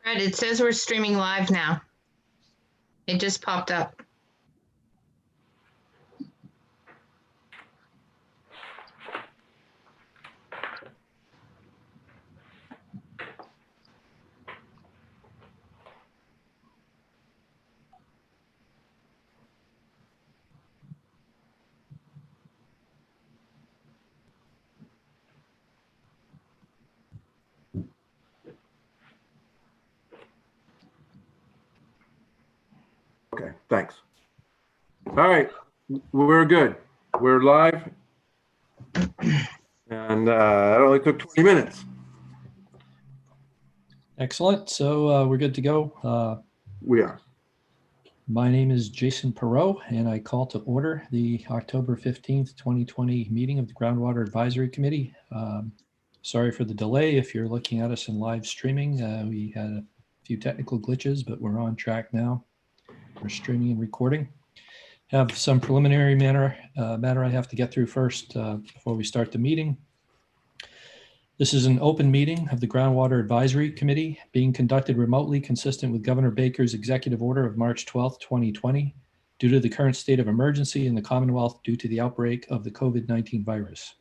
Right, it says we're streaming live now. It just popped up. Okay, thanks. All right, we're good. We're live. And it only took 20 minutes. Excellent. So we're good to go. We are. My name is Jason Perot, and I call to order the October 15th, 2020 meeting of the Groundwater Advisory Committee. Sorry for the delay. If you're looking at us in live streaming, we had a few technical glitches, but we're on track now. We're streaming and recording. Have some preliminary matter I have to get through first before we start the meeting. This is an open meeting of the Groundwater Advisory Committee being conducted remotely consistent with Governor Baker's executive order of March 12th, 2020, due to the current state of emergency in the Commonwealth due to the outbreak of the COVID-19 virus.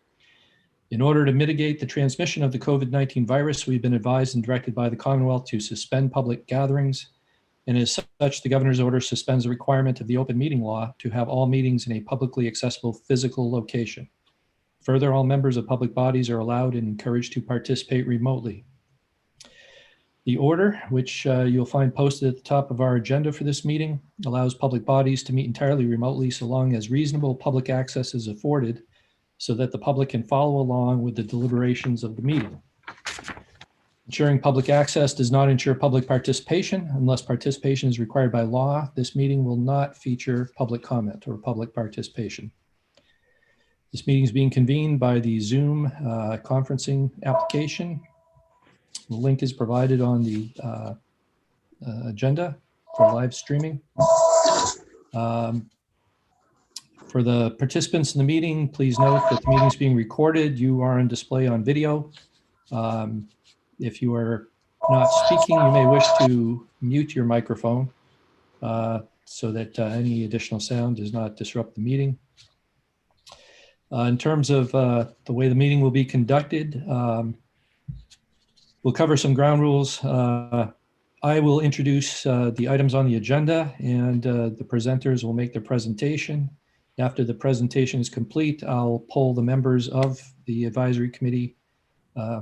In order to mitigate the transmission of the COVID-19 virus, we've been advised and directed by the Commonwealth to suspend public gatherings. And as such, the governor's order suspends the requirement of the open meeting law to have all meetings in a publicly accessible physical location. Further, all members of public bodies are allowed and encouraged to participate remotely. The order, which you'll find posted at the top of our agenda for this meeting, allows public bodies to meet entirely remotely so long as reasonable public access is afforded so that the public can follow along with the deliberations of the meeting. Ensuring public access does not ensure public participation. Unless participation is required by law, this meeting will not feature public comment or public participation. This meeting is being convened by the Zoom conferencing application. The link is provided on the agenda for live streaming. For the participants in the meeting, please note that the meeting is being recorded. You are on display on video. If you are not speaking, you may wish to mute your microphone so that any additional sound does not disrupt the meeting. In terms of the way the meeting will be conducted, we'll cover some ground rules. I will introduce the items on the agenda, and the presenters will make their presentation. After the presentation is complete, I'll poll the members of the advisory committee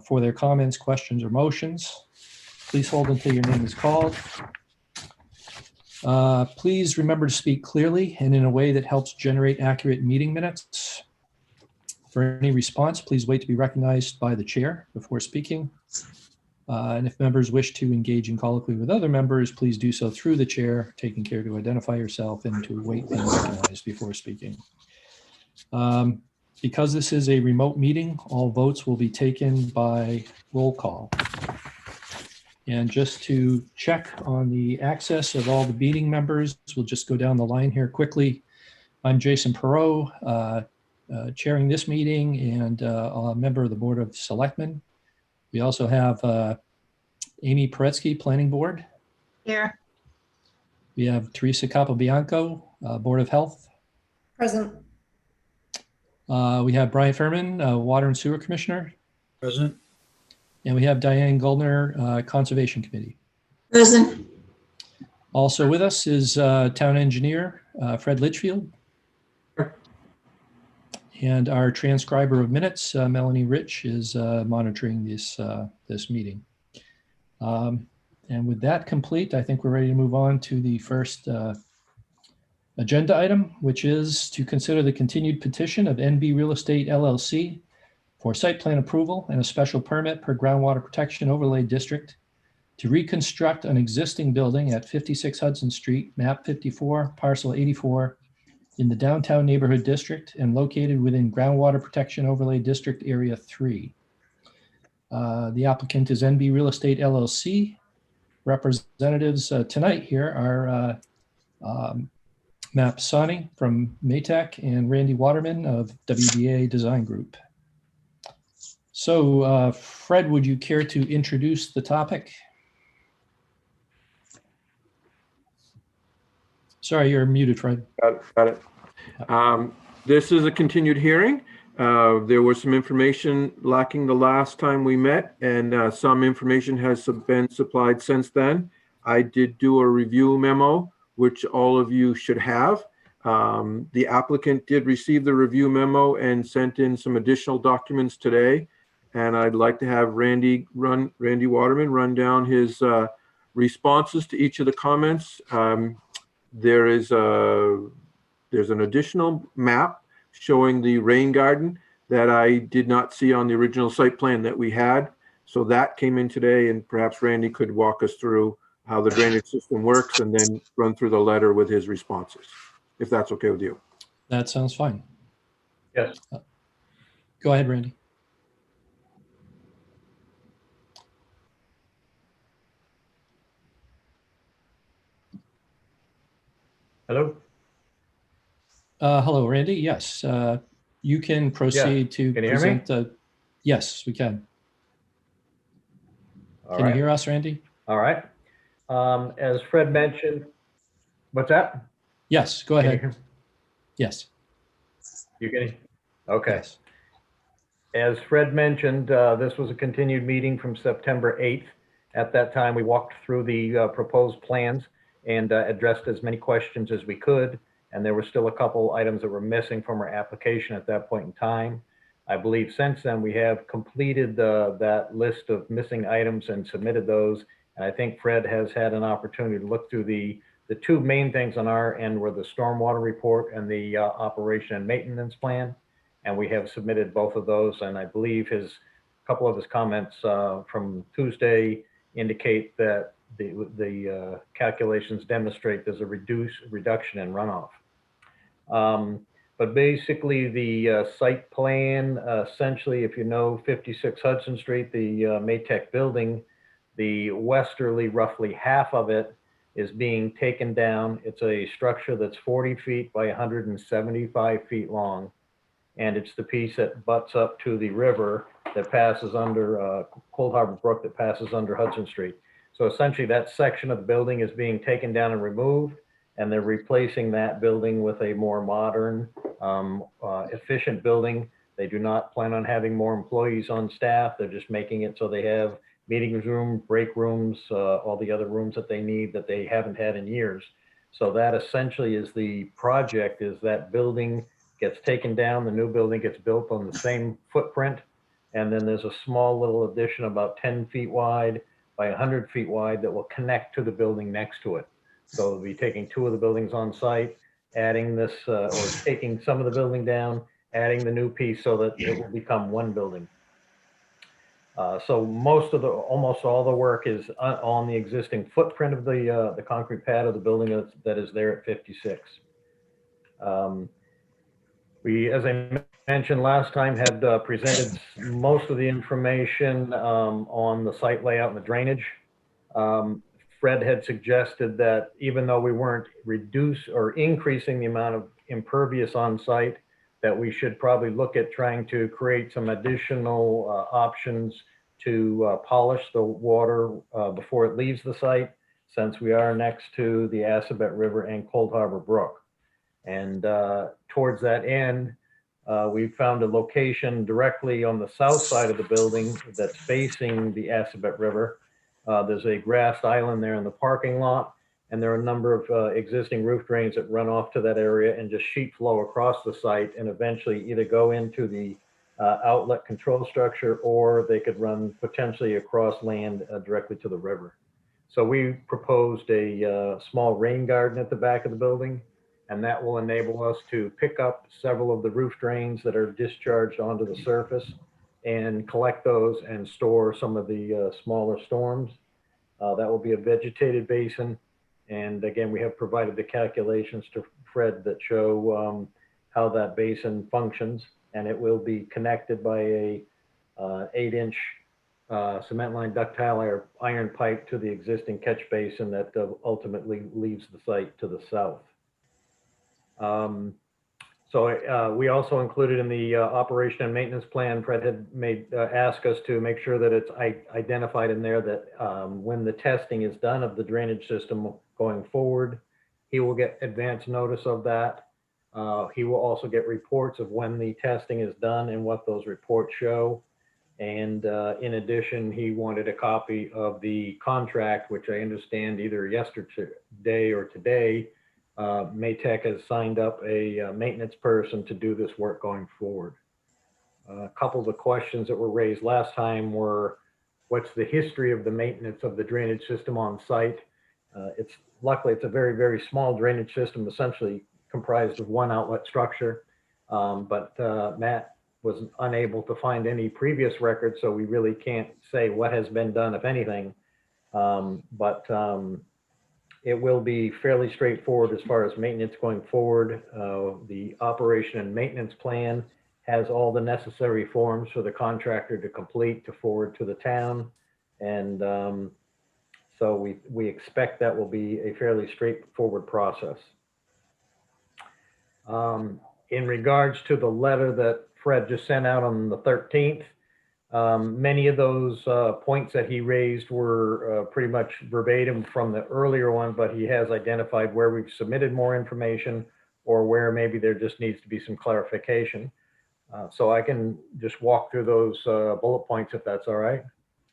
for their comments, questions, or motions. Please hold until your name is called. Please remember to speak clearly and in a way that helps generate accurate meeting minutes. For any response, please wait to be recognized by the chair before speaking. And if members wish to engage in colloquy with other members, please do so through the chair, taking care to identify yourself and to wait being recognized before speaking. Because this is a remote meeting, all votes will be taken by roll call. And just to check on the access of all the meeting members, we'll just go down the line here quickly. I'm Jason Perot, chairing this meeting and a member of the Board of Selectmen. We also have Amy Paretsky, Planning Board. Here. We have Teresa Capobianco, Board of Health. Present. We have Brian Furman, Water and Sewer Commissioner. Present. And we have Diane Goldner, Conservation Committee. Present. Also with us is Town Engineer Fred Litchfield. And our transcriber of minutes, Melanie Rich, is monitoring this meeting. And with that complete, I think we're ready to move on to the first agenda item, which is to consider the continued petition of NB Real Estate LLC for site plan approval and a special permit per Groundwater Protection Overlay District to reconstruct an existing building at 56 Hudson Street, map 54, parcel 84, in the downtown neighborhood district and located within Groundwater Protection Overlay District Area 3. The applicant is NB Real Estate LLC. Representatives tonight here are Matt Pisani from Maytech, and Randy Waterman of WDA Design Group. So, Fred, would you care to introduce the topic? Sorry, you're muted, Fred. Got it. This is a continued hearing. There was some information lacking the last time we met, and some information has been supplied since then. I did do a review memo, which all of you should have. The applicant did receive the review memo and sent in some additional documents today. And I'd like to have Randy Waterman run down his responses to each of the comments. There's an additional map showing the rain garden that I did not see on the original site plan that we had. So that came in today, and perhaps Randy could walk us through how the drainage system works and then run through the letter with his responses, if that's okay with you. That sounds fine. Yes. Go ahead, Randy. Hello? Hello, Randy. Yes, you can proceed to Can you hear me? present. Yes, we can. All Can right. you hear us, Randy? All right. As Fred mentioned, what's that? Yes, go Can you ahead. hear- Yes. You can? Okay. Yes. As Fred mentioned, this was a continued meeting from September 8th. At that time, we walked through the proposed plans and addressed as many questions as we could. And there were still a couple items that were missing from our application at that point in time. I believe since then we have completed that list of missing items and submitted those. And I think Fred has had an opportunity to look through the two main things on our end were the stormwater report and the operation and maintenance plan. And we have submitted both of those. And I believe a couple of his comments from Tuesday indicate that the calculations demonstrate there's a reduction in runoff. But basically the site plan, essentially, if you know 56 Hudson Street, the Maytech building, the westerly, roughly half of it is being taken down. It's a structure that's 40 feet by 175 feet long. And it's the piece that butts up to the river that passes under Cold Harbor Brook that passes under Hudson Street. So essentially that section of the building is being taken down and removed, and they're replacing that building with a more modern, efficient building. They do not plan on having more employees on staff. They're just making it so they have meetings room, break rooms, all the other rooms that they need that they haven't had in years. So that essentially is the project, is that building gets taken down, the new building gets built on the same footprint. And then there's a small little addition about 10 feet wide by 100 feet wide that will connect to the building next to it. So we'll be taking two of the buildings on site, adding this, or taking some of the building down, adding the new piece so that it will become one building. So almost all the work is on the existing footprint of the concrete pad of the building that is there at 56. We, as I mentioned last time, had presented most of the information on the site layout and the drainage. Fred had suggested that even though we weren't increasing the amount of impervious on site, that we should probably look at trying to create some additional options to polish the water before it leaves the site, since we are next to the Assabet River and Cold Harbor Brook. And towards that end, we found a location directly on the south side of the building that's facing the Assabet River. There's a grassed island there in the parking lot, and there are a number of existing roof drains that run off to that area and just sheet flow across the site and eventually either go into the outlet control structure, or they could run potentially across land directly to the river. So we proposed a small rain garden at the back of the building, and that will enable us to pick up several of the roof drains that are discharged onto the surface and collect those and store some of the smaller storms. That will be a vegetated basin. And again, we have provided the calculations to Fred that show how that basin functions, and it will be connected by a 8-inch cement line ductile iron pipe to the existing catch basin that ultimately leaves the site to the south. We also included in the operation and maintenance plan, Fred had asked us to make sure that it's identified in there that when the testing is done of the drainage system going forward, he will get advance notice of that. He will also get reports of when the testing is done and what those reports show. And in addition, he wanted a copy of the contract, which I understand either yesterday or today, Maytech has signed up a maintenance person to do this work going forward. A couple of the questions that were raised last time were, what's the history of the maintenance of the drainage system on site? Luckily, it's a very, very small drainage system, essentially comprised of one outlet structure. But Matt was unable to find any previous records, so we really can't say what has been done, if anything. It will be fairly straightforward as far as maintenance going forward. The operation and maintenance plan has all the necessary forms for the contractor to complete to forward to the town. And so we expect that will be a fairly straightforward process. In regards to the letter that Fred just sent out on the 13th, many of those points that he raised were pretty much verbatim from the earlier one, but he has identified where we've submitted more information or where maybe there just needs to be some clarification. So I can just walk through those bullet points if that's all right.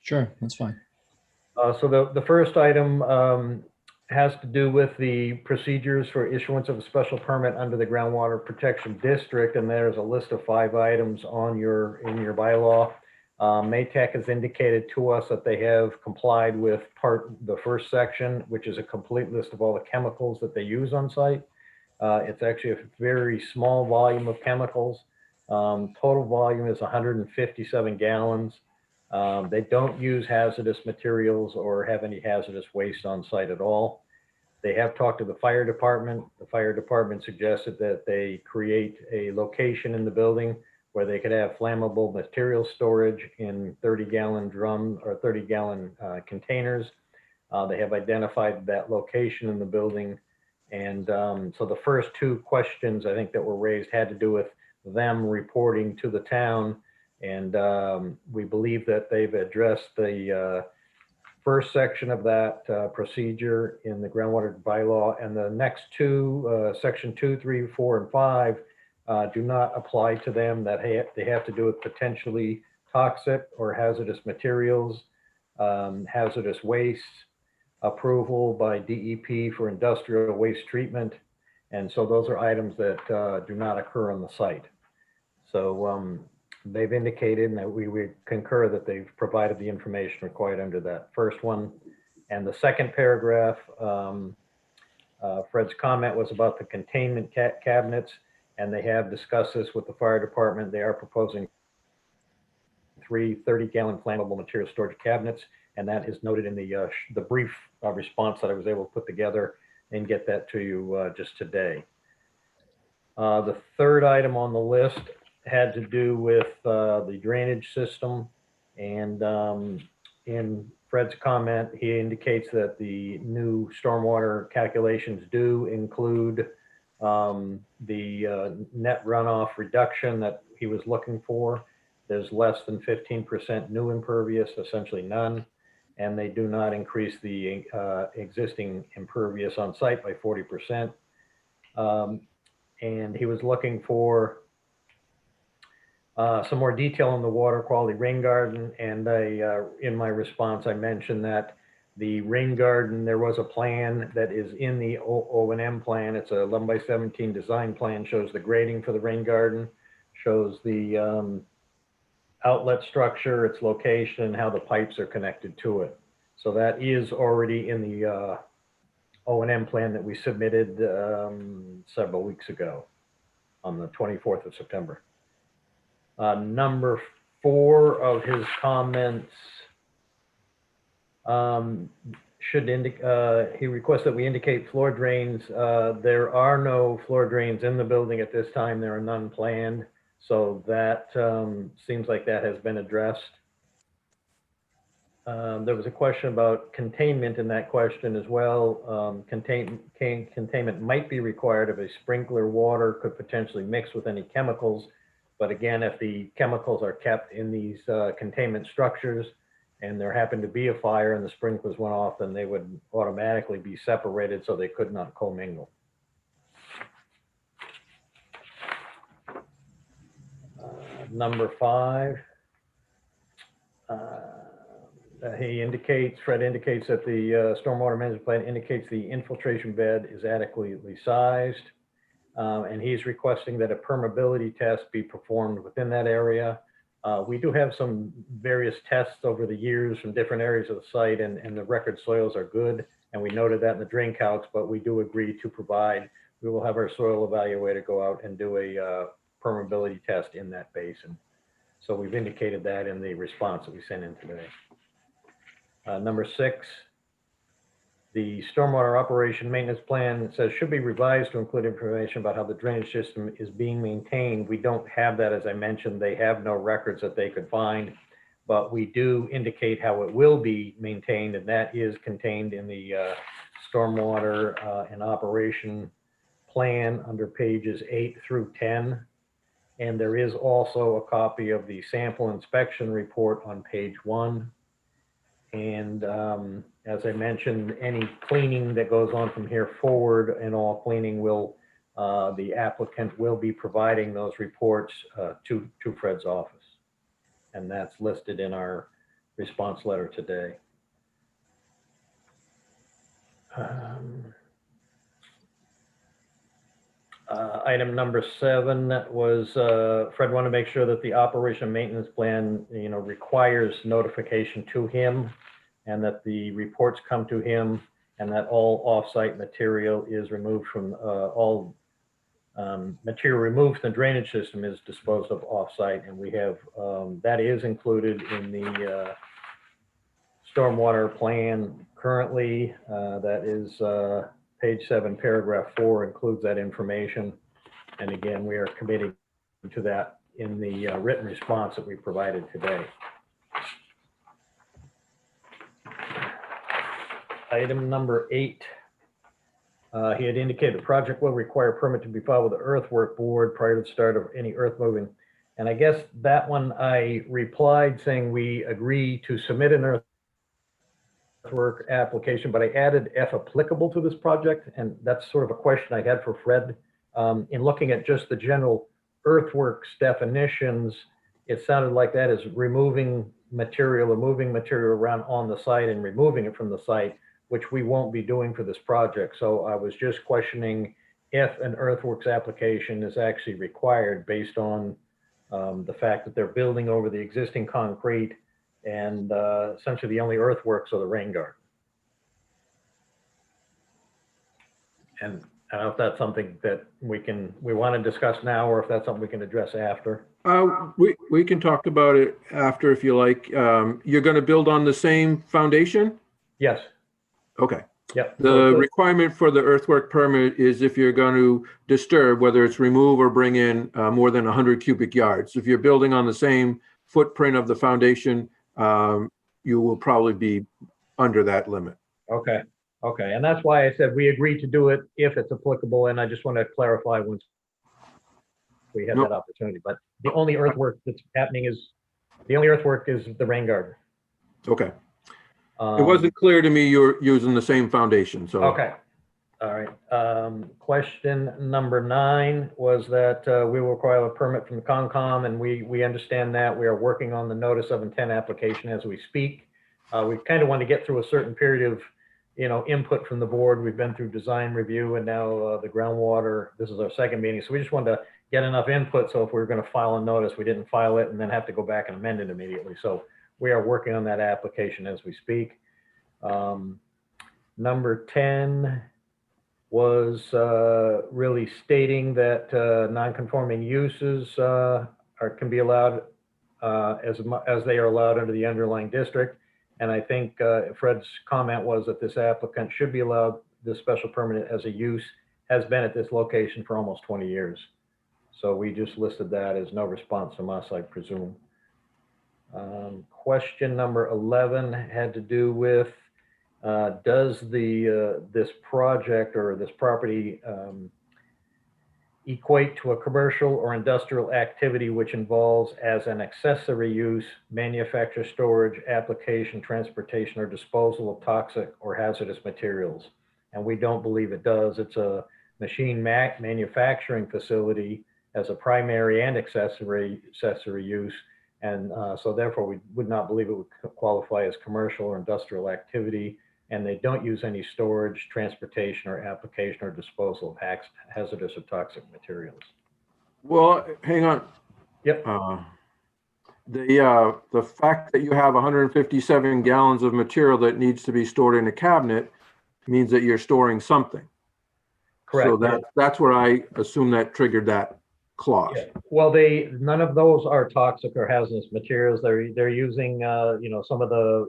Sure, that's fine. So the first item has to do with the procedures for issuance of a special permit under the Groundwater Protection District, and there's a list of 5 items on in your bylaw. Maytech has indicated to us that they have complied with the first section, which is a complete list of all the chemicals that they use on site. It's actually a very small volume of chemicals. Total volume is 157 gallons. They don't use hazardous materials or have any hazardous waste on site at all. They have talked to the fire department. The fire department suggested that they create a location in the building where they could have flammable material storage in 30-gallon drum or 30-gallon containers. They have identified that location in the building. And so the first 2 questions I think that were raised had to do with them reporting to the town. And we believe that they've addressed the first section of that procedure in the groundwater bylaw. And the next 2, section 2, 3, 4, and 5, do not apply to them. That they have to do with potentially toxic or hazardous materials, hazardous waste, approval by DEP for industrial waste treatment. And so those are items that do not occur on the site. So they've indicated, and that we concur that they've provided the information required under that first one. And the second paragraph, Fred's comment was about the containment cabinets, and they have discussed this with the fire department. They are proposing 3 30-gallon flammable material storage cabinets, and that is noted in the brief response that I was able to put together and get that to you just today. The third item on the list had to do with the drainage system, and in Fred's comment, he indicates that the new stormwater calculations do include the net runoff reduction that he was looking for. There's less than 15% new impervious, essentially none, and they do not increase the existing impervious on site by 40%. And he was looking for some more detail on the water quality rain garden, and in my response, I mentioned that the rain garden, there was a plan that is in the O&M plan. It's a 11 by 17 design plan, shows the grading for the rain garden, shows the outlet structure, its location, how the pipes are connected to it. So that is already in the O&M plan that we submitted several weeks ago on the 24th of September. Number 4 of his comments he requests that we indicate floor drains. There are no floor drains in the building at this time. There are none planned. So that seems like that has been addressed. There was a question about containment in that question as well. Containment might be required if a sprinkler water could potentially mix with any chemicals. But again, if the chemicals are kept in these containment structures and there happened to be a fire and the sprinklers went off, then they would automatically be separated so they could not commingle. Number 5. Fred indicates that the stormwater management plan indicates the infiltration bed is adequately sized. And he's requesting that a permeability test be performed within that area. We do have some various tests over the years from different areas of the site, and the record soils are good. And we noted that in the drain calcs, but we do agree to provide, we will have our soil evaluator go out and do a permeability test in that basin. So we've indicated that in the response that we sent in today. Number 6, the stormwater operation maintenance plan says should be revised to include information about how the drainage system is being maintained. We don't have that, as I mentioned. They have no records that they could find, but we do indicate how it will be maintained, and that is contained in the stormwater and operation plan under pages 8 through 10. And there is also a copy of the sample inspection report on page 1. And as I mentioned, any cleaning that goes on from here forward, and all cleaning will, the applicant will be providing those reports to Fred's office. And that's listed in our response letter today. Item number 7 was Fred wanted to make sure that the operation and maintenance plan, requires notification to him, and that the reports come to him, and that all off-site material is removed from all material removed from the drainage system is disposed of off-site, and we have that is included in the stormwater plan currently. That is page 7, paragraph 4 includes that information. And again, we are committing to that in the written response that we provided today. Item number 8. He had indicated the project will require a permit to be filed with the Earthwork Board prior to the start of any earth moving. And I guess that one I replied saying we agree to submit an earthwork application, but I added if applicable to this project. And that's sort of a question I had for Fred. In looking at just the general earthworks definitions, it sounded like that is removing material or moving material around on the site and removing it from the site, which we won't be doing for this project. So I was just questioning if an earthworks application is actually required based on the fact that they're building over the existing concrete, and essentially the only earthworks are the rain garden. And I don't know if that's something that we want to discuss now, or if that's something we can address after. We can talk about it after if you like. You're going to build on the same foundation? Yes. Okay. Yep. The requirement for the earthwork permit is if you're going to disturb, whether it's remove or bring in more than 100 cubic yards. If you're building on the same footprint of the foundation, you will probably be under that limit. Okay. Okay. And that's why I said we agreed to do it if it's applicable. And I just want to clarify once we had that opportunity. But the only earthwork that's happening is the rain garden. Okay. It wasn't clear to me you're using the same foundation, so. Okay. All right. Question number 9 was that we will require a permit from the Concom, and we understand that. We are working on the notice of intent application as we speak. We kind of want to get through a certain period of, input from the board. We've been through design review and now the groundwater. This is our second meeting. So we just wanted to get enough input. So if we were going to file a notice, we didn't file it and then have to go back and amend it immediately. So we are working on that application as we speak. Number 10 was really stating that non-conforming uses can be allowed as they are allowed under the underlying district. And I think Fred's comment was that this applicant should be allowed this special permit as a use, has been at this location for almost 20 years. So we just listed that as no response from us, I presume. Question number 11 had to do with, does this project or this property equate to a commercial or industrial activity which involves as an accessory use, manufacture, storage, application, transportation, or disposal of toxic or hazardous materials? And we don't believe it does. It's a machine manufacturing facility as a primary and accessory use. And so therefore we would not believe it would qualify as commercial or industrial activity. And they don't use any storage, transportation, or application or disposal of hazardous or toxic materials. Well, hang on. Yep. The fact that you have 157 gallons of material that needs to be stored in a cabinet means that you're storing something. Correct. So that's where I assume that triggered that clause. Yeah. Well, none of those are toxic or hazardous materials. They're using some of the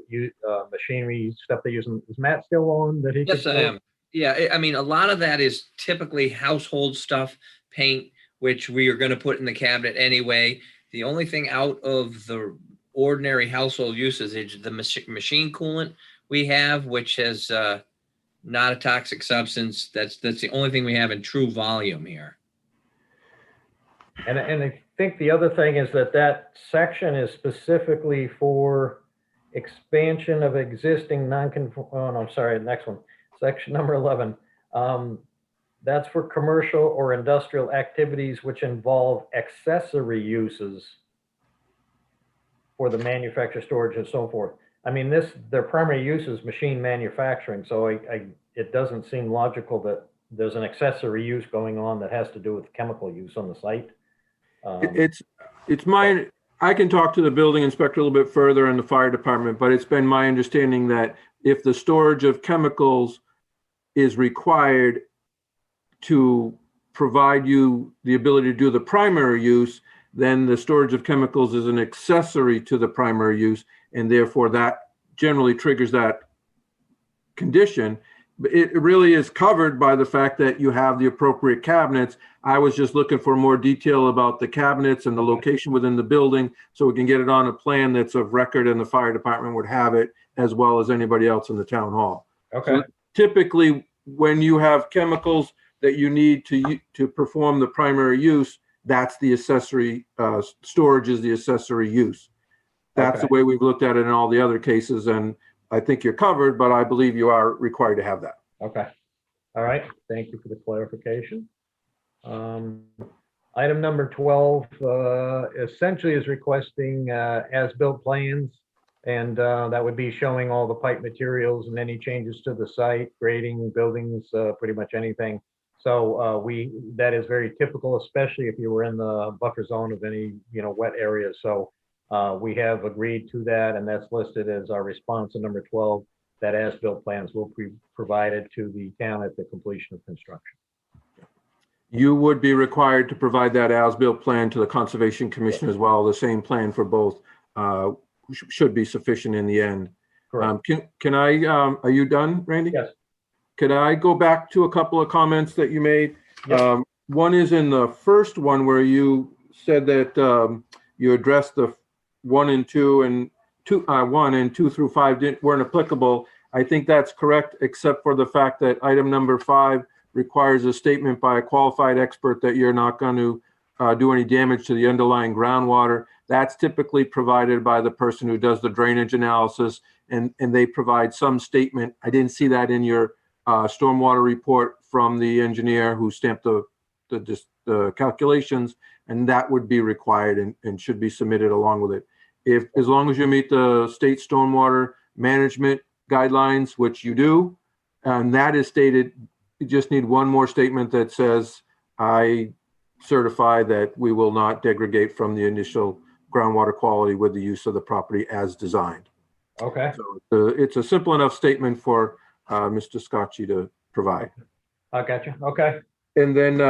machinery stuff they use. Is Matt still on? That he? Yes, I am. Yeah, I mean, a lot of that is typically household stuff, paint, which we are going to put in the cabinet anyway. The only thing out of the ordinary household uses is the machine coolant we have, which has not a toxic substance. That's the only thing we have in true volume here. And I think the other thing is that section is specifically for expansion of existing next one, section number 11. That's for commercial or industrial activities which involve accessory uses for the manufacture, storage, and so forth. I mean, their primary use is machine manufacturing, so it doesn't seem logical that there's an accessory use going on that has to do with chemical use on the site. I can talk to the building inspector a little bit further and the fire department, but it's been my understanding that if the storage of chemicals is required to provide you the ability to do the primary use, then the storage of chemicals is an accessory to the primary use, and therefore that generally triggers that condition. It really is covered by the fact that you have the appropriate cabinets. I was just looking for more detail about the cabinets and the location within the building so we can get it on a plan that's of record and the fire department would have it as well as anybody else in the town hall. Okay. So typically, when you have chemicals that you need to perform the primary use, that's the accessory, storage is the accessory use. That's the way we've looked at it in all the other cases, and I think you're covered, but I believe you are required to have that. Okay. All right. Thank you for the clarification. Item number 12 essentially is requesting as-built plans, and that would be showing all the pipe materials and any changes to the site, grading, buildings, pretty much anything. So that is very typical, especially if you were in the buffer zone of any wet areas. So we have agreed to that, and that's listed as our response to number 12, that as-built plans will be provided to the town at the completion of construction. You would be required to provide that as-built plan to the Conservation Commission as well. The same plan for both should be sufficient in the end. Correct. Can I, are you done, Randy? Yes. Could I go back to a couple of comments that you made? Yep. One is in the first one where you said that you addressed the 1 and 2 and 2 through 5 weren't applicable. I think that's correct, except for the fact that item number 5 requires a statement by a qualified expert that you're not going to do any damage to the underlying groundwater. That's typically provided by the person who does the drainage analysis, and they provide some statement. I didn't see that in your stormwater report from the engineer who stamped the calculations, and that would be required and should be submitted along with it. As long as you meet the state stormwater management guidelines, which you do, and that is stated, you just need one more statement that says, I certify that we will not degrade from the initial groundwater quality with the use of the property as designed. Okay. So it's a simple enough statement for Mr. Scotchy to provide. I got you. Okay. And then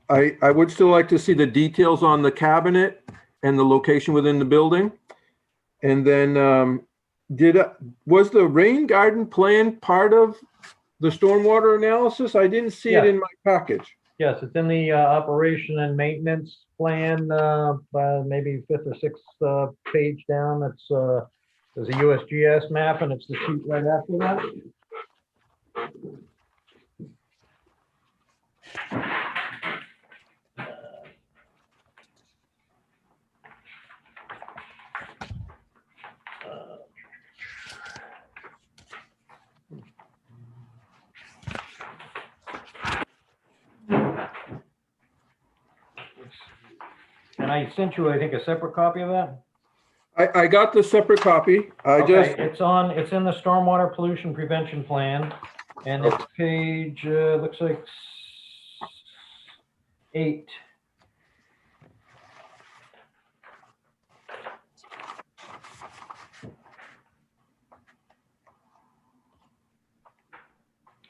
I would still like to see the details on the cabinet and the location within the building. And then was the rain garden plan part of the stormwater analysis? I didn't see it in my package. Yes, it's in the operation and maintenance plan, maybe fifth or sixth page down. That's there's a USGS map, and it's the sheet right after that. And I sent you, I think, a separate copy of that. I got the separate copy. Okay, it's in the stormwater pollution prevention plan, and it's page, looks like 8.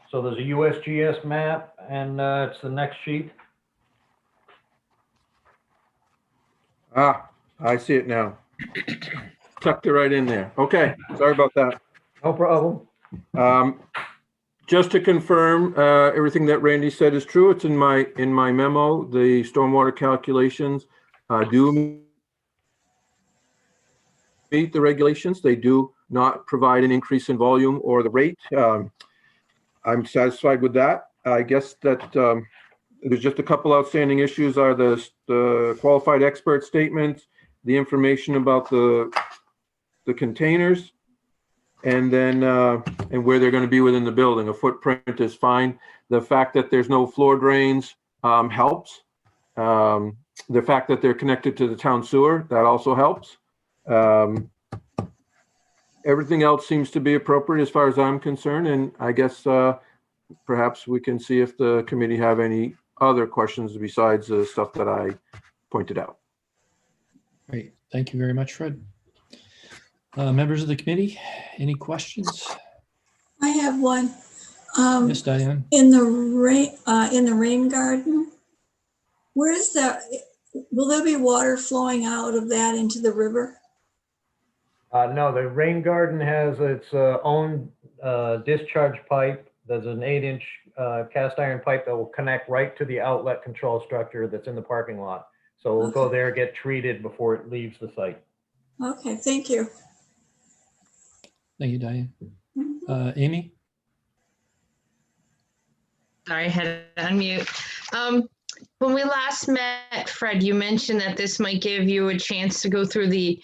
So there's a USGS map, and it's the next sheet. I see it now. Tucked it right in there. Okay, sorry about that. No problem. Just to confirm, everything that Randy said is true. It's in my memo. The stormwater calculations do meet the regulations. They do not provide an increase in volume or the rate. I'm satisfied with that. I guess that there's just a couple outstanding issues are the qualified expert statement, the information about the containers, and then and where they're going to be within the building. A footprint is fine. The fact that there's no floor drains helps. The fact that they're connected to the town sewer, that also helps. Everything else seems to be appropriate as far as I'm concerned, and I guess perhaps we can see if the committee have any other questions besides the stuff that I pointed out. Great. Thank you very much, Fred. Members of the committee, any questions? I have one. Yes, Diane. In the rain garden, where is that? Will there be water flowing out of that into the river? No, the rain garden has its own discharge pipe. There's an 8-inch cast iron pipe that will connect right to the outlet control structure that's in the parking lot. So we'll go there, get treated before it leaves the site. Okay, thank you. Thank you, Diane. Amy? Sorry, I had to unmute. When we last met, Fred, you mentioned that this might give you a chance to go through the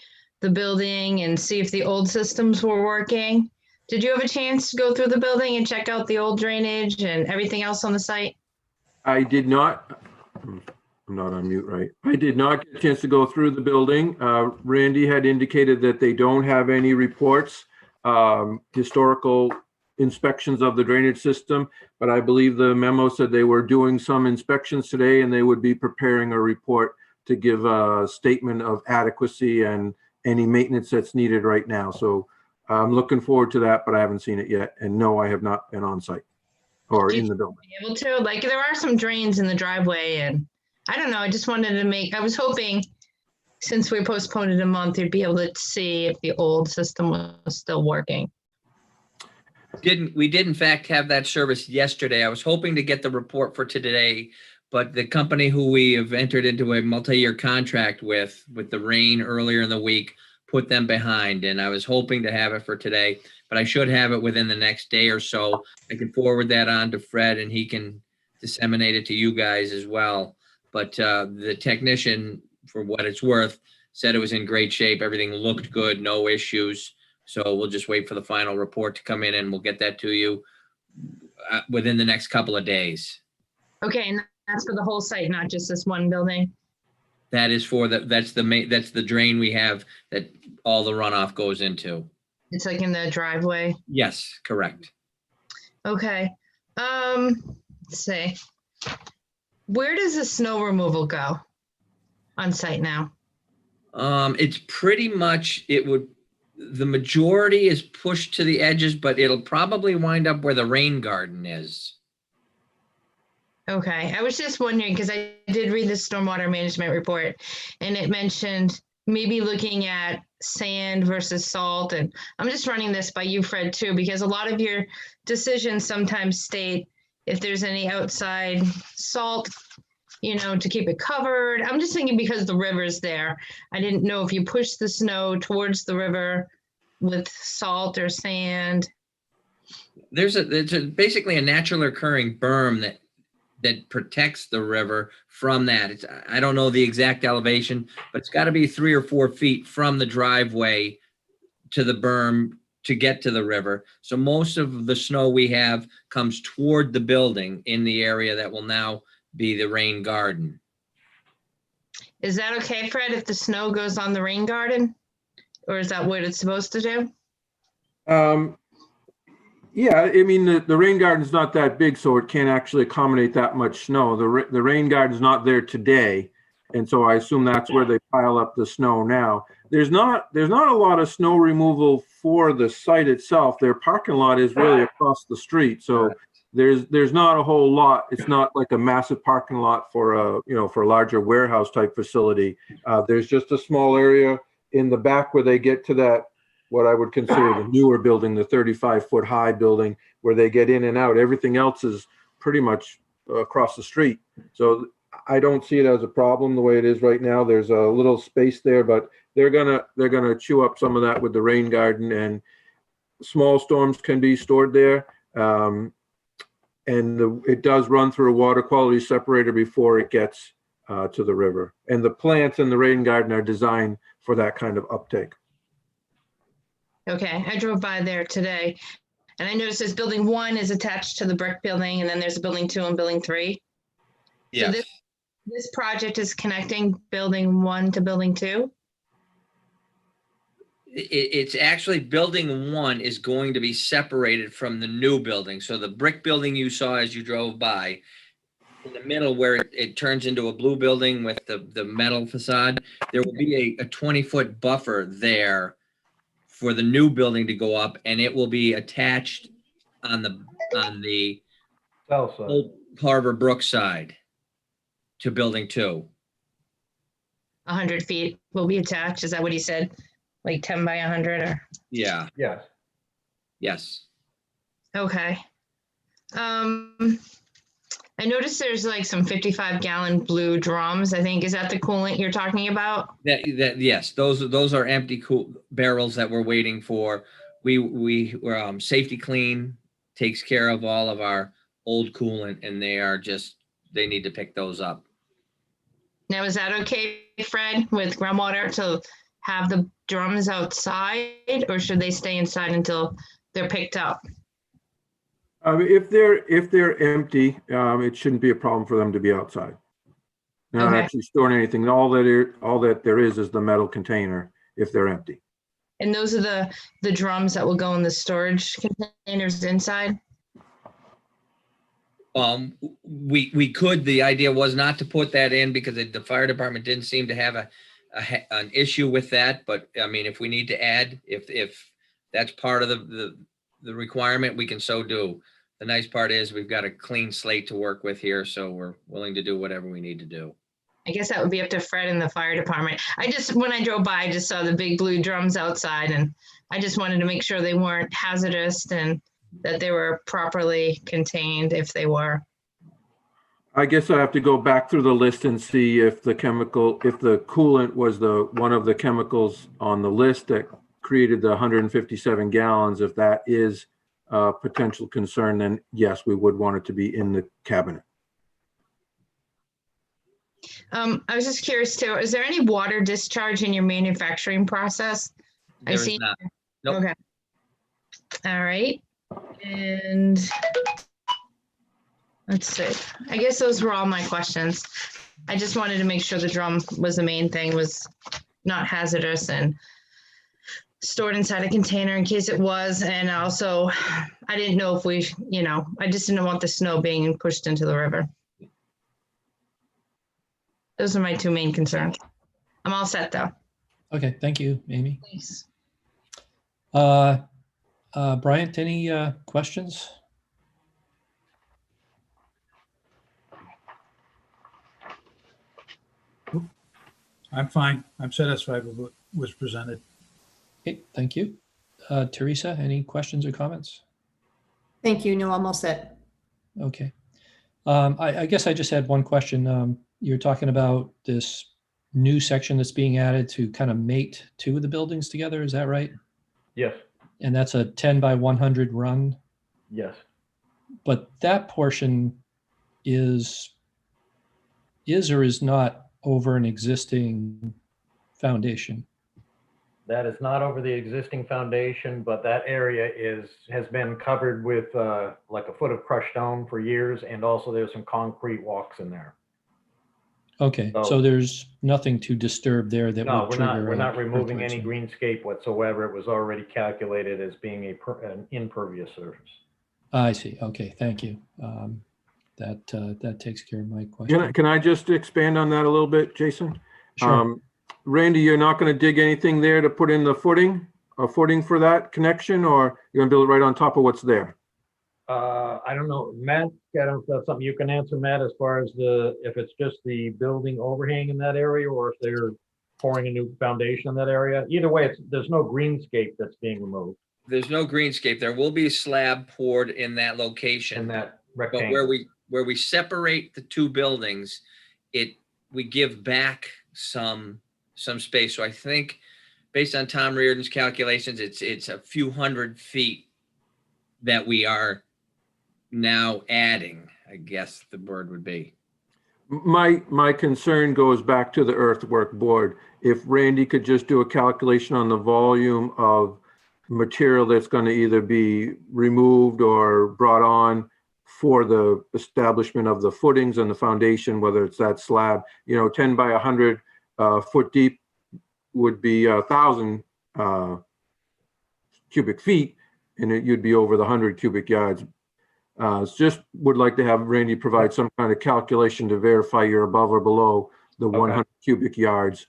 building and see if the old systems were working. Did you have a chance to go through the building and check out the old drainage and everything else on the site? I did not. I'm not on mute, right? I did not get a chance to go through the building. Randy had indicated that they don't have any reports, historical inspections of the drainage system, but I believe the memo said they were doing some inspections today and they would be preparing a report to give a statement of adequacy and any maintenance that's needed right now. So I'm looking forward to that, but I haven't seen it yet. And no, I have not been on site or in the building. Be able to, like, there are some drains in the driveway, and I don't know, I just wanted to I was hoping, since we postponed it a month, you'd be able to see if the old system was still working. We did in fact have that service yesterday. I was hoping to get the report for today, but the company who we have entered into a multi-year contract with the rain earlier in the week, put them behind, and I was hoping to have it for today, but I should have it within the next day or so. I can forward that on to Fred and he can disseminate it to you guys as well. But the technician, for what it's worth, said it was in great shape. Everything looked good, no issues. So we'll just wait for the final report to come in and we'll get that to you within the next couple of days. Okay, and that's for the whole site, not just this one building? That is that's the drain we have that all the runoff goes into. It's like in the driveway? Yes, correct. Okay. Let's see. Where does the snow removal go on site now? It's pretty much, the majority is pushed to the edges, but it'll probably wind up where the rain garden is. Okay, I was just wondering, because I did read the stormwater management report and it mentioned maybe looking at sand versus salt. And I'm just running this by you, Fred, too, because a lot of your decisions sometimes state if there's any outside salt, to keep it covered. I'm just thinking because the river's there. I didn't know if you push the snow towards the river with salt or sand. There's basically a natural occurring berm that protects the river from that. I don't know the exact elevation, but it's got to be 3 or 4 feet from the driveway to the berm to get to the river. So most of the snow we have comes toward the building in the area that will now be the rain garden. Is that okay, Fred, if the snow goes on the rain garden? Or is that what it's supposed to do? Yeah, I mean, the rain garden's not that big, so it can't actually accommodate that much snow. The rain garden's not there today, and so I assume that's where they pile up the snow now. There's not a lot of snow removal for the site itself. Their parking lot is really across the street, so there's not a whole lot. It's not like a massive parking lot for a larger warehouse type facility. There's just a small area in the back where they get to that, what I would consider the newer building, the 35-foot high building, where they get in and out. Everything else is pretty much across the street. So I don't see it as a problem the way it is right now. There's a little space there, but they're gonna chew up some of that with the rain garden, and small storms can be stored there. It does run through a water quality separator before it gets to the river. And the plants in the rain garden are designed for that kind of uptake. Okay, I drove by there today and I noticed this building 1 is attached to the brick building, and then there's a building 2 and building 3. Yes. So this project is connecting building 1 to building 2? It's actually building 1 is going to be separated from the new building. So the brick building you saw as you drove by, in the middle where it turns into a blue building with the metal facade, there will be a 20-foot buffer there for the new building to go up, and it will be attached on the South side. Old Harbor Brook side to building 2. 100 feet will be attached. Is that what he said? Like 10 by 100 or? Yeah. Yes. Yes. Okay. I noticed there's like some 55-gallon blue drums. I think, is that the coolant you're talking about? Yes, those are empty cool barrels that we're waiting for. We Safety Clean takes care of all of our old coolant, and they need to pick those up. Now, is that okay, Fred, with Groundwater to have the drums outside, or should they stay inside until they're picked up? If they're empty, it shouldn't be a problem for them to be outside. They're not Okay. actually storing anything. All that there is the metal container if they're empty. And those are the drums that will go in the storage containers inside? We could. The idea was not to put that in because the fire department didn't seem to have an issue with that. But I mean, if we need to add, if that's part of the requirement, we can so do. The nice part is we've got a clean slate to work with here, so we're willing to do whatever we need to do. I guess that would be up to Fred and the fire department. When I drove by, I just saw the big blue drums outside, and I just wanted to make sure they weren't hazardous and that they were properly contained if they were. I guess I have to go back through the list and see if the coolant was one of the chemicals on the list that created the 157 gallons. If that is a potential concern, then yes, we would want it to be in the cabinet. I was just curious too, is there any water discharge in your manufacturing process? There is not. Nope. Okay. All right. And let's see. I guess those were all my questions. I just wanted to make sure the drum was the main thing, was not hazardous and stored inside a container in case it was. And also, I didn't know if I just didn't want the snow being pushed into the river. Those are my 2 main concerns. I'm all set though. Okay, thank you, Amy. Thanks. Bryant, any questions? I'm fine. I'm satisfied with what was presented. Okay, thank you. Teresa, any questions or comments? Thank you. No, I'm all set. Okay. I guess I just had one question. You're talking about this new section that's being added to kind of mate two of the buildings together. Is that right? Yes, And that's a 10 by 100 run, yes. but that portion is or is not over an existing foundation. That is not over the existing foundation, but that area has been covered with like a foot of crushed stone for years, and also there's some concrete walks in there. Okay, So- so there's nothing to disturb there that No, would trigger. we're not a removing earthworks any zone. greenscape whatsoever. It was already calculated as being an impervious surface. I see. Okay, thank you. That takes care of my question. Can I just expand on that a little bit, Jason? Sure. Randy, you're not going to dig anything there to put in the footing for that connection, or you're going to build it right on top of what's there? I don't know, Matt, I don't know if that's something you can answer, Matt, as far as if it's just the building overhang in that area, or if they're pouring a new foundation in that area. Either way, there's no greenscape that's being removed There's no greenscape. There will be a slab poured in that location. in that But rectangle. where we separate the two buildings, we give back some space. So I think based on Tom Reardon's calculations, it's a few hundred feet that we are now adding, I guess the word would be. My concern goes back to the earthwork board. If Randy could just do a calculation on the volume of material that's going to either be removed or brought on for the establishment of the footings and the foundation, whether it's that slab, 10 by 100 foot deep would be 1,000 cubic feet, and you'd be over the 100 cubic yards. Just would like to have Randy provide some kind of calculation to verify you're above or below the 100 cubic yards,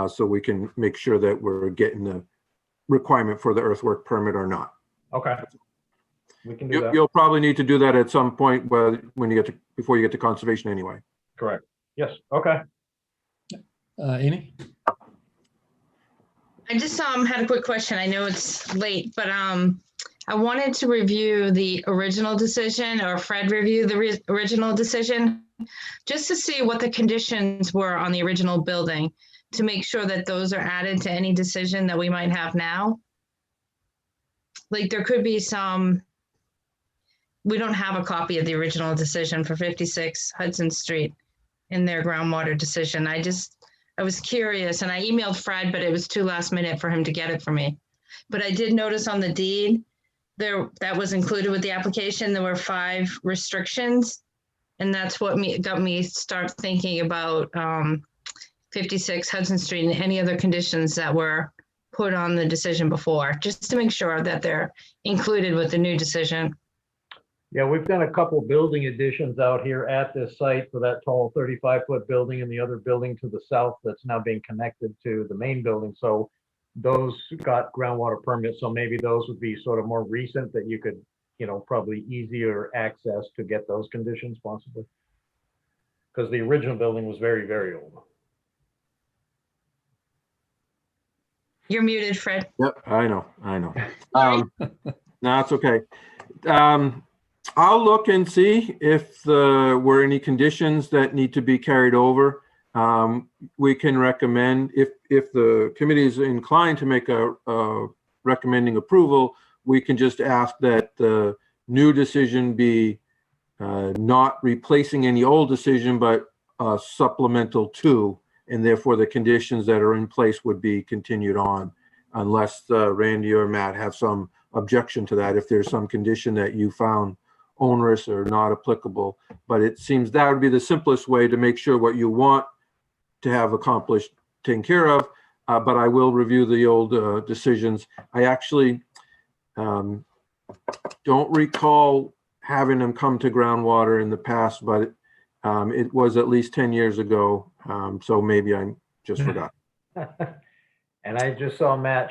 so we can make sure that we're getting the requirement for the earthwork permit or not. Okay. We can do that. You'll probably need to do that at some point, before you get to conservation anyway. Correct. Yes. Okay. Amy? I just had a quick question. I know it's late, but I wanted to review the original decision, or Fred review the original decision, just to see what the conditions were on the original building, to make sure that those are added to any decision that we might have now. Like there could be we don't have a copy of the original decision for 56 Hudson Street in their groundwater decision. I was curious, and I emailed Fred, but it was too last minute for him to get it for me. But I did notice on the deed that was included with the application, there were 5 restrictions, and that's what got me start thinking about 56 Hudson Street and any other conditions that were put on the decision before, just to make sure that they're included with the new decision. Yeah, we've done a couple building additions out here at this site for that tall 35-foot building and the other building to the south that's now being connected to the main building. So those got groundwater permits. So maybe those would be sort of more recent that you could, probably easier access to get those conditions possibly. Because the original building was very, very old. You're muted, Fred. Yep, I know. No, it's okay. I'll look and see if there were any conditions that need to be carried over. We can recommend, if the committee is inclined to make a recommending approval, we can just ask that the new decision be not replacing any old decision, but supplemental to, and therefore the conditions that are in place would be continued on, unless Randy or Matt have some objection to that, if there's some condition that you found onerous or not applicable. But it seems that would be the simplest way to make sure what you want to have accomplished, taken care of. But I will review the old decisions. I actually don't recall having them come to groundwater in the past, but it was at least 10 years ago. So maybe I just forgot. And I just saw Matt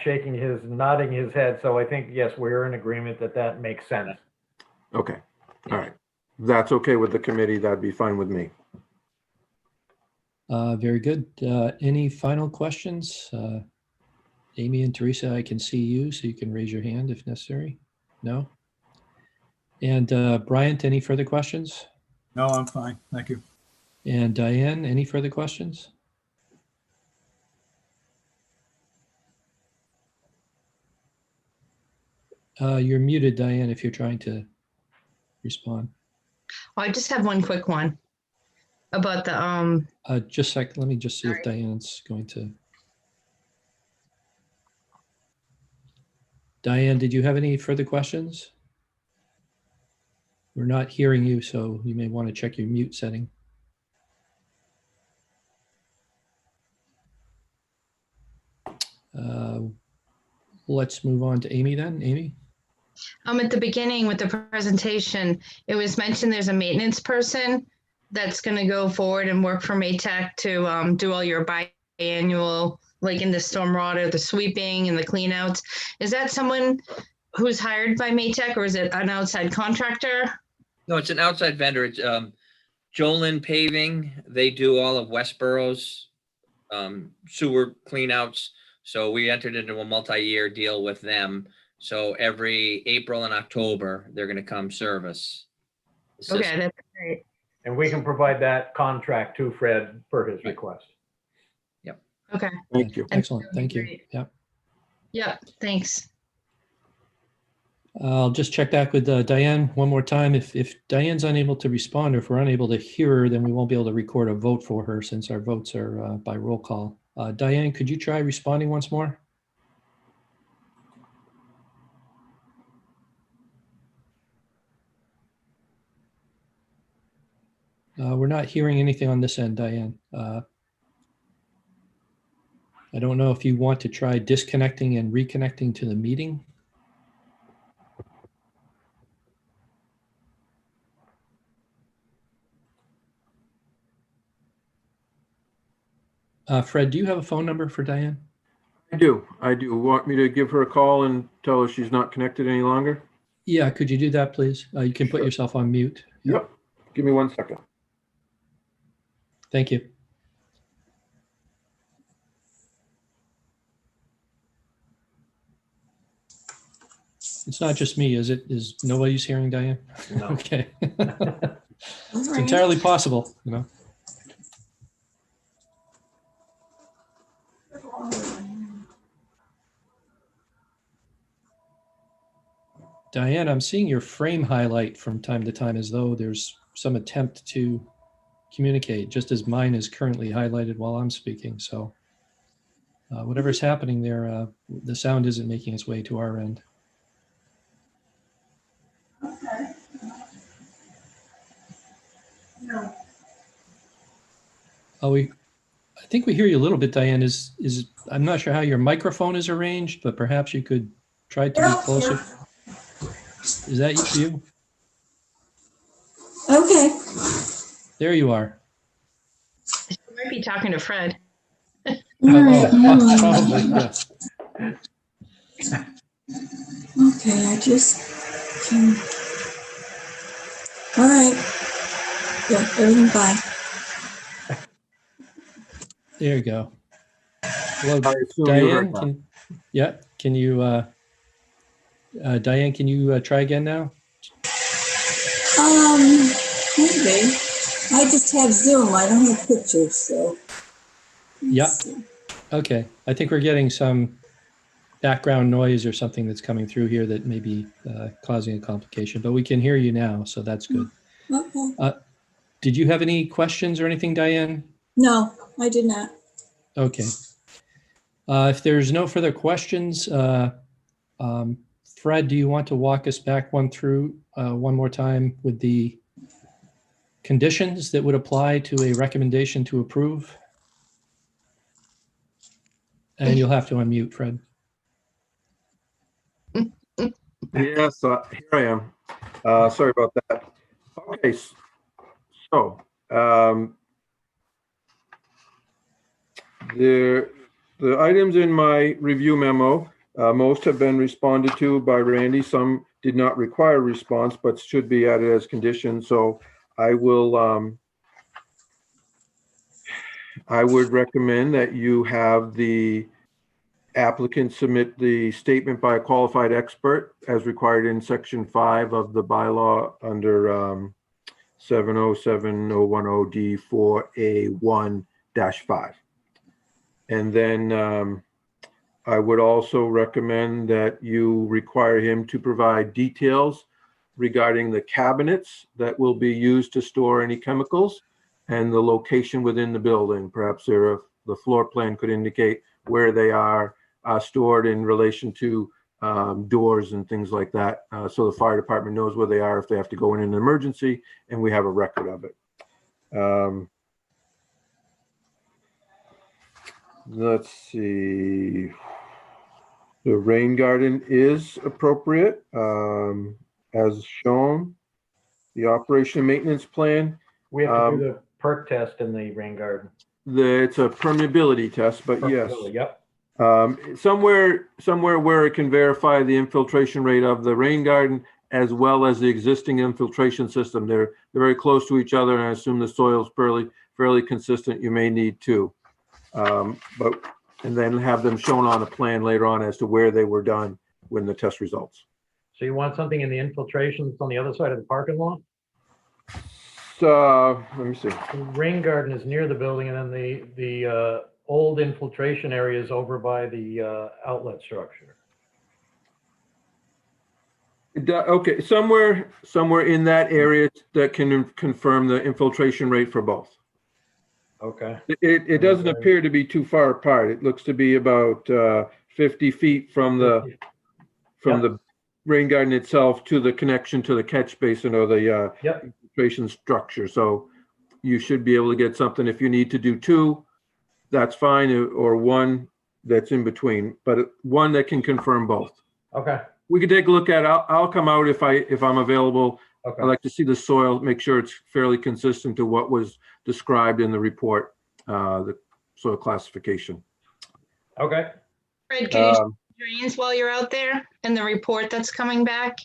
nodding his head. So I think, yes, we're in agreement that makes sense. Okay. All right. If that's okay with the committee, that'd be fine with me. Very good. Any final questions? Amy and Teresa, I can see you, so you can raise your hand if necessary. No? And Bryant, any further questions? No, I'm fine. Thank you. And Diane, any further questions? You're muted, Diane, if you're trying to respond. Oh, I just have one quick one about the, Just a second, let me just see if Sorry. Diane's going to. Diane, did you have any further questions? We're not hearing you, so you may want to check your mute setting. Let's move on to Amy then. Amy? at the beginning with the presentation, it was mentioned there's a maintenance person that's going to go forward and work for Maytech to do all your biannual, like in the stormwater, the sweeping and the cleanouts. Is that someone who's hired by Maytech, or is it an outside contractor? No, it's an outside vendor. It's Jolin Paving. They do all of Westborough's sewer cleanouts. So we entered into a multi-year deal with them. So every April and October, they're going to come service the system. Okay, that's great. And we can provide that contract to Fred per his request. Okay. Thank you. Excellent. Thank you. Great. Yeah. Yep, thanks. I'll just check back with Diane one more time. If Diane's unable to respond, or if we're unable to hear her, then we won't be able to record a vote for her since our votes are by roll call. Diane, could you try responding once more? We're not hearing anything on this end, Diane. I don't know if you want to try disconnecting and reconnecting to the meeting. Fred, do you have a phone number for Diane? I do. Want me to give her a call and tell her she's not connected any longer? Yeah, could you do that, please? You can put yourself on mute. Yep. Give me 1 second. Thank you. It's not just me, is it? Is nobody's hearing Diane? No. Okay. All It's right. entirely possible, you know. Diane, I'm seeing your frame highlight from time to time as though there's some attempt to communicate, just as mine is currently highlighted while I'm speaking. So whatever's happening there, the sound isn't making its way to our end. Okay. No. Oh, I think we hear you a little bit, Diane. I'm not sure how your microphone is arranged, but perhaps you could try to be closer. Is that you? Okay. There you are. You might be talking to Fred. All right. Probably, yes. Okay, I just can. All right. Yeah, everything fine. There you go. Hello, I assume you heard Diane. that. Can you, Diane, can you try again now? Maybe. I just have Zoom. I don't have pictures, so. Yeah. Let's see. Okay. I think we're getting some background noise or something that's coming through here that may be causing a complication, but we can hear you now, so that's good. Okay. Did you have any questions or anything, Diane? No, I did not. Okay. If there's no further questions, Fred, do you want to walk us back one more time with the conditions that would apply to a recommendation to approve? And you'll have to unmute, Fred. Yes, here I am. Sorry about that. Okay, so the items in my review memo, most have been responded to by Randy. Some did not require response, but should be added as conditions. So I will. I would recommend that you have the applicant submit the statement by a qualified expert as required in section 5 of the bylaw under 707-010D4A1-5. And then I would also recommend that you require him to provide details regarding the cabinets that will be used to store any chemicals and the location within the building. Perhaps the floor plan could indicate where they are stored in relation to doors and things like that. So the fire department knows where they are if they have to go in an emergency, and we have a record of it. Let's see. The rain garden is appropriate, as shown. The operation and maintenance plan, We have to do the perk test in the rain garden. it's a permeability test, but yes. Yep. Somewhere where it can verify the infiltration rate of the rain garden as well as the existing infiltration system. They're very close to each other, and I assume the soil's fairly consistent. You may need two. And then have them shown on a plan later on as to where they were done when the test results. So you want something in the infiltration that's on the other side of the parking lot? So let me see. The rain garden is near the building, and then the old infiltration area is over by the outlet structure. Okay, somewhere in that area that can confirm the infiltration rate for both. Okay. It doesn't appear to be too far apart. It looks to be about 50 feet from the rain garden itself to the connection to the catch basin or the infiltration structure. So you should be able to get something. If you need to do two, that's fine, or one that's in between, but one that can confirm both. Okay. We can take a look at it. I'll come out if I'm available. Okay. I'd like to see the soil, make sure it's fairly consistent to what was described in the report, the soil classification. Okay. Fred, can you check drains while you're out there in the report that's coming back?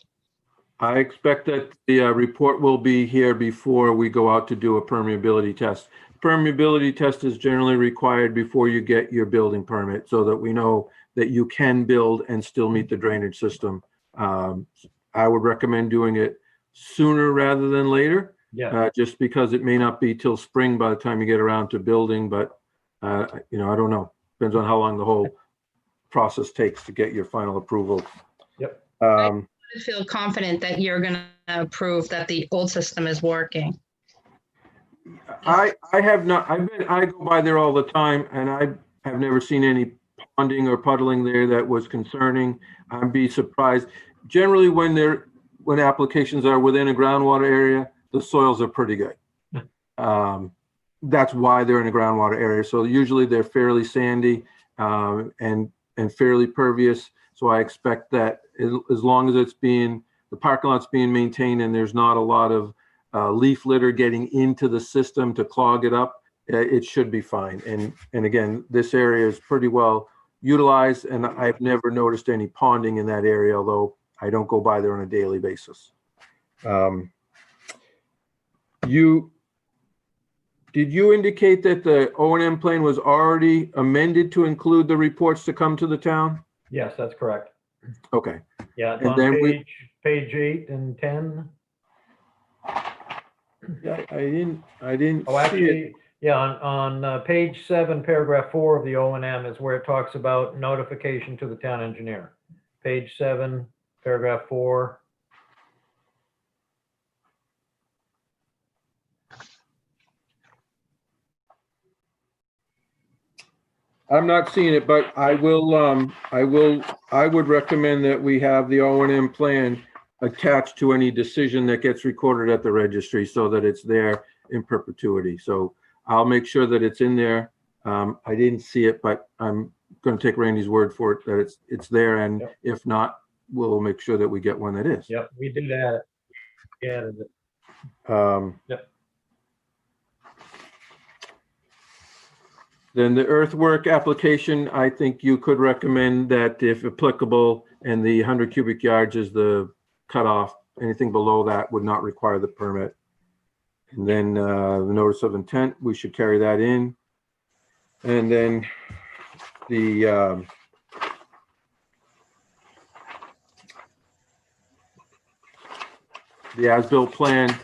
I expect that the report will be here before we go out to do a permeability test. Permeability test is generally required before you get your building permit so that we know that you can build and still meet the drainage system. I would recommend doing it sooner rather than later. Yeah. Just because it may not be till spring by the time you get around to building, but I don't know. Depends on how long the whole process takes to get your final approval. Yep. I feel confident that you're going to approve that the old system is working. I have not. I go by there all the time, and I have never seen any ponding or puddling there that was concerning. I'd be surprised. Generally, when applications are within a groundwater area, the soils are pretty good. That's why they're in a groundwater area. So usually they're fairly sandy and fairly pervious. So I expect that as long as the parking lot's being maintained and there's not a lot of leaf litter getting into the system to clog it up, it should be fine. And again, this area is pretty well utilized, and I've never noticed any ponding in that area, although I don't go by there on a daily basis. Did you indicate that the O&M plan was already amended to include the reports to come to the town? Yes, that's correct. Okay. Yeah, it's And on then page 8 and 10. Yeah, I didn't Oh, see actually, it. yeah, on page 7, paragraph 4 of the O&M is where it talks about notification to the town engineer. Page 7, paragraph 4. I'm not seeing it, but I would recommend that we have the O&M plan attached to any decision that gets recorded at the registry so that it's there in perpetuity. So I'll make sure that it's in there. I didn't see it, but I'm going to take Randy's word for it that it's there. And Yep. If not, we'll make sure that we get one that is. Yep, we did add it. We added it. Yep. Then the earthwork application, I think you could recommend that if applicable, and the 100 cubic yards is the cutoff, anything below that would not require the permit. And then the notice of intent, we should carry that in. And then the as-built plan,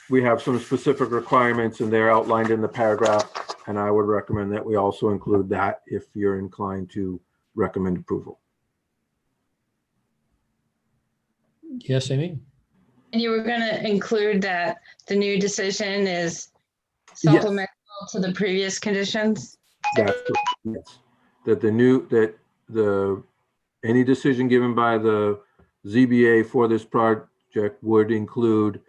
we have some specific requirements and they're outlined in the paragraph. And I would recommend that we also include that if you're inclined to recommend approval. Yes, Amy? And you were going to include that the new decision is Yes. supplemental to the previous conditions? That's correct, yes. That any decision given by the ZBA for this project would include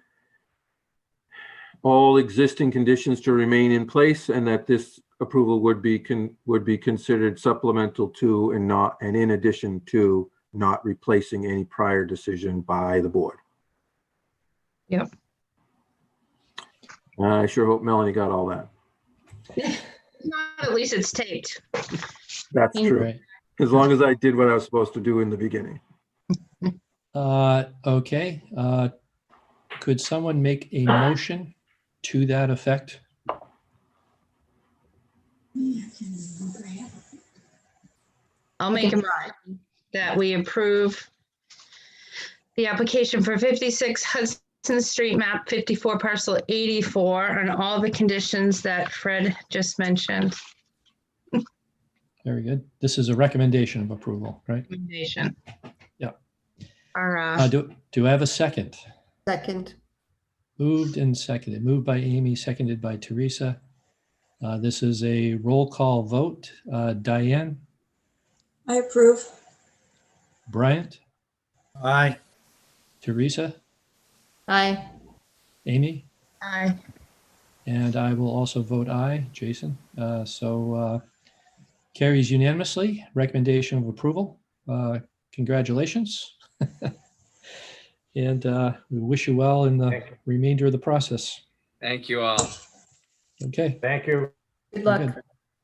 all existing conditions to remain in place, and that this approval would be considered supplemental to and in addition to, not replacing any prior decision by the board. Yep. I sure hope Melanie got all that. At least it's taped. That's true. Right. As long as I did what I was supposed to do in the beginning. Okay. Could someone make a motion to that effect? I'll make a motion that we approve the application for 56 Hudson Street, map 54, parcel 84, and all the conditions that Fred just mentioned. Very good. This is a recommendation of approval, right? Recommendation. Yeah. Our, Do I have a second? Second. Moved and seconded. Moved by Amy, seconded by Teresa. This is a roll call vote. Diane, I approve. Bryant, Aye. Teresa, Aye. Amy, aye. and I will also vote aye, Jason. So carries unanimously. Recommendation of approval. Congratulations. And we wish you well in the Thank you. remainder of the process. Thank you all. Okay. Thank you. Good luck. Good.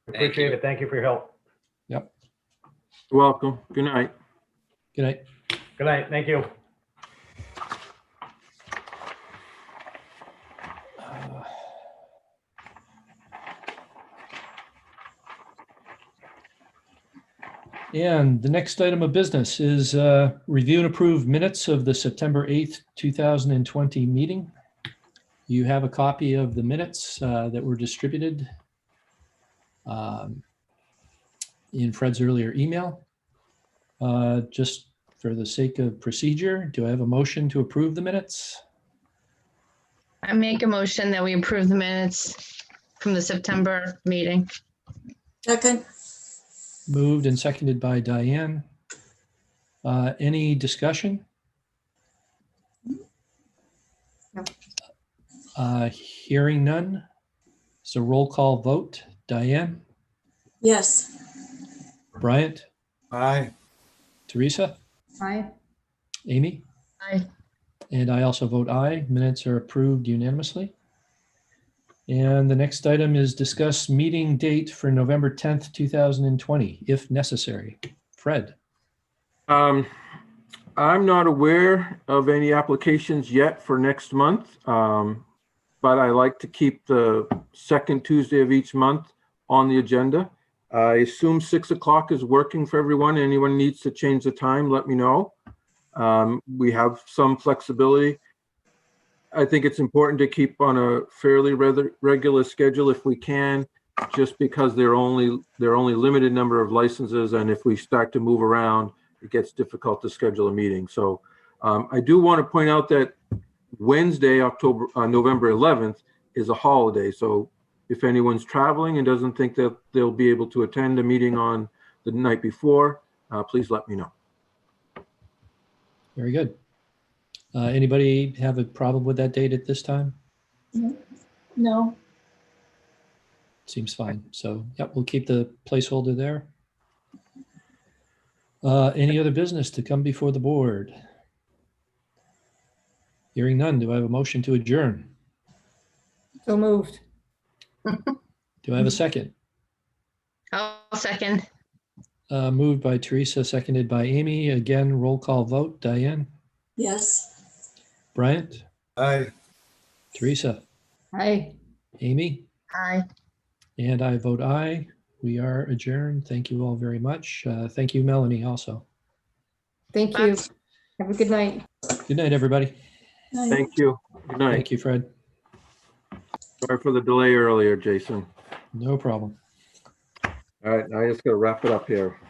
Appreciate you. it. Thank you for your help. Yep. You're welcome. Good night. Good night. Good night. Thank you. And the next item of business is review and approve minutes of the September 8th, 2020 meeting. You have a copy of the minutes that were distributed in Fred's earlier email. Just for the sake of procedure, do I have a motion to approve the minutes? I make a motion that we approve the minutes from the September meeting. Second. Moved and seconded by Diane. Any discussion? No. Hearing none. So roll call vote. Diane, Yes. Bryant, Aye. Teresa, Aye. Amy, Aye. and I also vote aye. Minutes are approved unanimously. And the next item is discuss meeting date for November 10th, 2020, if necessary. Fred. I'm not aware of any applications yet for next month, but I like to keep the second Tuesday of each month on the agenda. I assume 6 o'clock is working for everyone. Anyone needs to change the time, let me know. We have some flexibility. I think it's important to keep on a fairly regular schedule if we can, just because there are only limited number of licenses, and if we start to move around, it gets difficult to schedule a meeting. So I do want to point out that Wednesday, November 11th is a holiday. So if anyone's traveling and doesn't think that they'll be able to attend a meeting on the night before, please let me know. Very good. Anybody have a problem with that date at this time? No. Seems fine. So, yep, we'll keep the placeholder there. Any other business to come before the board? Hearing none, do I have a motion to adjourn? So moved. Do I have a second? I'll second. Moved by Teresa, seconded by Amy. Again, roll call vote. Diane, Yes. Bryant, Aye. Teresa, Aye. Amy, Aye. and I vote aye. We are adjourned. Thank you all very much. Thank you, Melanie, also. Thank you. Have a good night. Good night, everybody. Night. Thank you. Good night. Thank you, Fred. Sorry for the delay earlier, Jason. No problem. All right, now I just gotta wrap it up here.